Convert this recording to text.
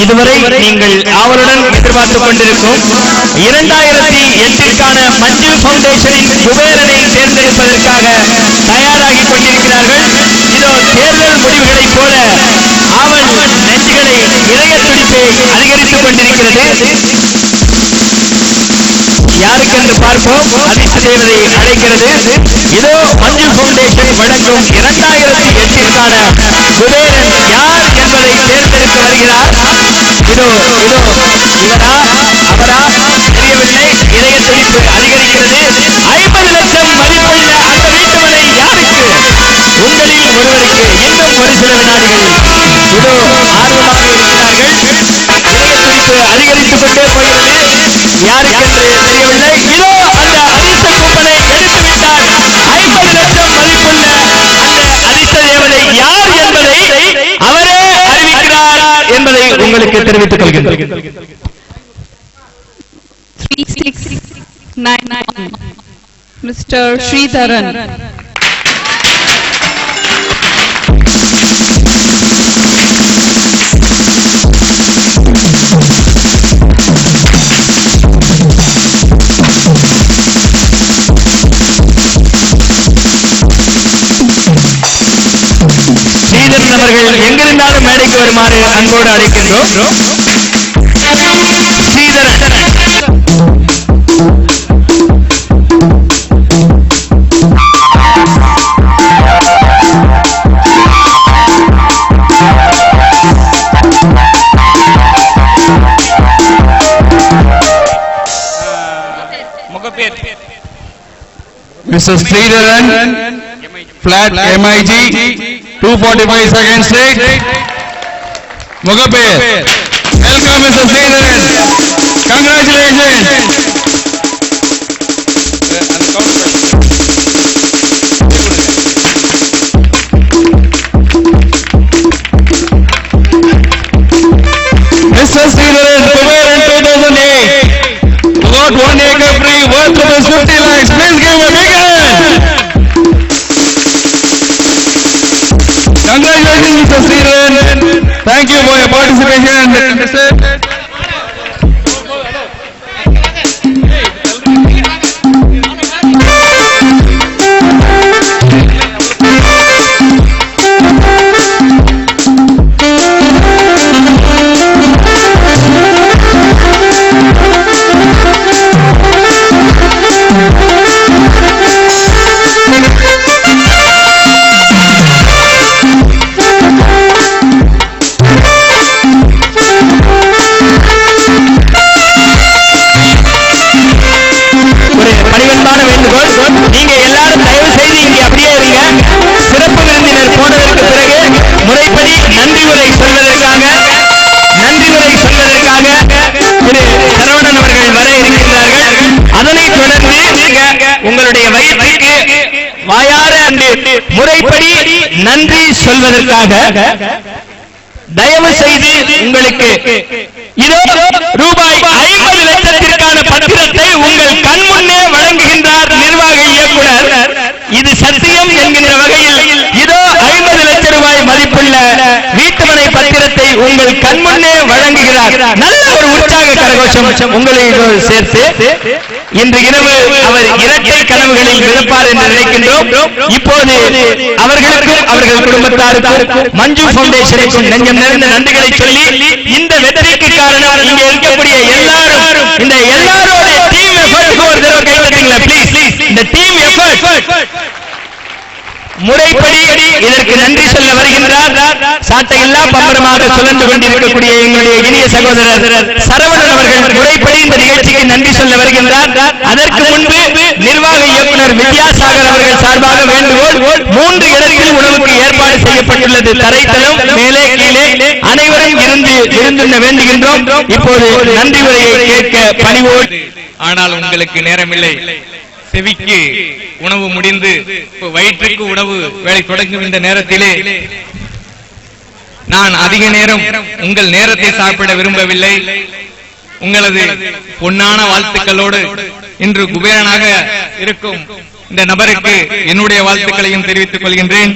இதுவரை நீங்கள் ஆவலுடன் எதிர்பார்த்துக் கொண்டிருக்கும் 2008ற்கான மஞ்சு பவுண்டேஷனின் குபேரனை தேர்ந்தெடுப்பதற்காக தயாராகி கொண்டிருக்கிறார்கள். இதோ தேர்தல் முடிவுகளைப் போல ஆவல் நெஞ்சுகளை இதய துடிப்பை அதிகரித்துக் கொண்டிருக்கிறது. யாருக்கென்று பார்ப்போம். அதிர்ஷ்ட தேவதை அழைக்கிறது. இதோ மஞ்சு பவுண்டேஷன் வழங்கும் 2008ற்கான குபேரன் யார் என்பதை தேர்ந்தெடுக்க வருகிறார். இதோ இதோ இவரா அவரா தெரியவில்லை. இதய துடிப்பு அதிகரிக்கிறது. 50 லட்சம் மதிப்புள்ள அந்த வீட்டு மனை யாருக்கு? உங்களில் ஒருவருக்கு. இன்னும் ஒரு சில வினாடிகள். இதோ ஆர்வமாக இருக்கிறார்கள். இதய துடிப்பு அதிகரித்துக் கொண்டே போகிறது. யாருக்கென்று தெரியவில்லை. இதோ அந்த அதிர்ஷ்ட கூப்பனை எடுத்து விட்டார். 50 லட்சம் மதிப்புள்ள அந்த அதிர்ஷ்ட தேவதை யார் என்பதை அவரே அறிவிக்கிறார் என்பதை உங்களுக்கு தெரிவித்துக் கொள்கிறேன். 3699 Mr. Sridharan. ஸ்ரீதரன் அவர்கள் எங்கிருந்தாலும் மேடைக்கு வருமாறு அன்போடு அழைக்கின்றோம். Sridharan Mr. Sridharan, flat MIG, 245 seconds straight. Mugaper. Welcome, Mr. Sridharan. Congratulations. Mr. Sridharan, Kuberan 2008. Got 1 acre free worth of 50 lakhs. Please give a big hand. Congratulations, Mr. Sridharan. Thank you for your participation. நீங்க எல்லாரும் தயவு செய்து இங்கே அப்படியே இருங்க. சிறப்பு விருந்தினர் போனதற்கு பிறகு முறைப்படி நன்றி உரை சொல்வதற்காக திரு சரவணன் அவர்கள் வர இருக்கின்றார்கள். அதனைத் தொடர்ந்து உங்களுடைய வயிற்றுக்கு வாயார முறைப்படி நன்றி சொல்வதற்காக தயவு செய்து உங்களுக்கு இதோ ரூபாய் 50 லட்சத்திற்கான பத்திரத்தை உங்கள் கண் முன்னே வழங்குகின்றார் நிர்வாக இயக்குனர். இது சத்தியம் என்கின்ற வகையில் இதோ 50 லட்சம் ரூபாய் மதிப்புள்ள வீட்டுமனை பத்திரத்தை உங்கள் கண் முன்னே வழங்குகிறார். நல்ல ஒரு உற்சாக கரகோஷம் உங்களோடு சேர்த்து இன்று இரவு அவர் இரட்டை கனவுகளில் விழுப்பார் என்று நினைக்கின்றோம். இப்போது அவர்களுக்கும் அவர்கள் குடும்பத்தாருக்கும் மஞ்சு பவுண்டேஷனுக்கும் நெஞ்சம் நிறைந்த நன்றிகளை சொல்லி இந்த வெற்றிக்கு காரணம் இங்கே இருக்கக்கூடிய எல்லாரும் இந்த எல்லாரோட டீம் எஃபர்ட் ஒரு தடவை கை தட்டுங்களா ப்ளீஸ். இந்த டீம் எஃபர்ட் முறைப்படி இதற்கு நன்றி சொல்ல வருகின்றார். சாட்டையில்லா பம்பரமாக சுழன்று கொண்டிருக்கக்கூடிய எங்களுடைய இனிய சகோதரர் சரவணன் அவர்கள் முறைப்படி இந்த நிகழ்ச்சிக்கு நன்றி சொல்ல வருகின்றார். அதற்கு முன்பு நிர்வாக இயக்குனர் வித்யாசாகர் அவர்கள் சார்பாக வேண்டுகோள். 3 இடத்தில் உணவுக்கு ஏற்பாடு செய்யப்பட்டுள்ளது. தரைத்தளம் மேலே கீழே அனைவரும் இருந்து விருந்துண்ண வேண்டுகின்றோம். இப்போது நன்றி உரையை கேட்க பணிவோடு. ஆனால் உங்களுக்கு நேரமில்லை. செவிக்கு உணவு முடிந்து வயிற்றுக்கு உணவு வேலை தொடங்கும் இந்த நேரத்திலே நான் அதிக நேரம் உங்கள் நேரத்தை சாப்பிட விரும்பவில்லை. உங்களது பொன்னான வாழ்த்துக்களோடு இன்று குபேரனாக இருக்கும் இந்த நபருக்கு என்னுடைய வாழ்த்துக்களையும் தெரிவித்துக் கொள்கின்றேன்.